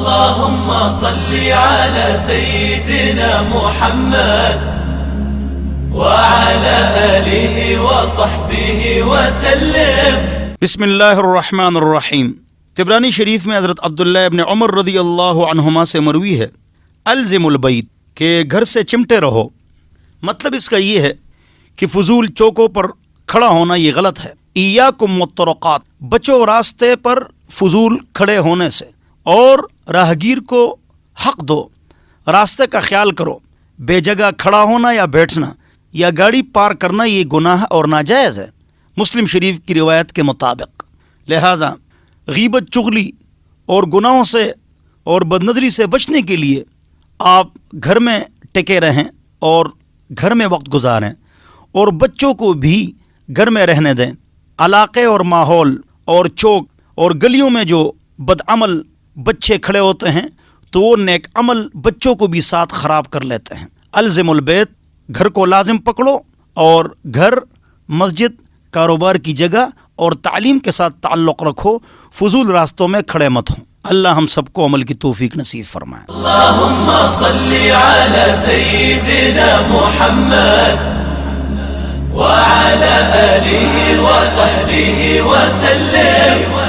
اللهم صل على سيدنا محمد وعلى آله وصحبه وسلم. بسم اللہ الرحمن الرحیم. طبرانی شریف میں حضرت عبداللہ ابن عمر رضی اللہ عنہما سے مروی ہے الزم البیت کہ گھر سے چمٹے رہو. مطلب اس کا یہ ہے کہ فضول چوکوں پر کھڑا ہونا یہ غلط ہے. ایاکم والطرقات، بچو راستے پر فضول کھڑے ہونے سے، اور راہگیر کو حق دو، راستے کا خیال کرو. بے جگہ کھڑا ہونا یا بیٹھنا یا گاڑی پار کرنا یہ گناہ اور ناجائز ہے، مسلم شریف کی روایت کے مطابق. لہذا غیبت، چغلی اور گناہوں سے اور بدنظری سے بچنے کے لیے آپ گھر میں ٹکے رہیں اور گھر میں وقت گزاریں، اور بچوں کو بھی گھر میں رہنے دیں. علاقے اور ماحول اور چوک اور گلیوں میں جو بدعمل بچے کھڑے ہوتے ہیں تو وہ نیک عمل بچوں کو بھی ساتھ خراب کر لیتے ہیں. الزم البیت، گھر کو لازم پکڑو، اور گھر، مسجد، کاروبار کی جگہ اور تعلیم کے ساتھ تعلق رکھو، فضول راستوں میں کھڑے مت ہوں. اللہ ہم سب کو عمل کی توفیق نصیب فرمائے. اللهم صل على سيدنا محمد وعلى آله وصحبه وسلم.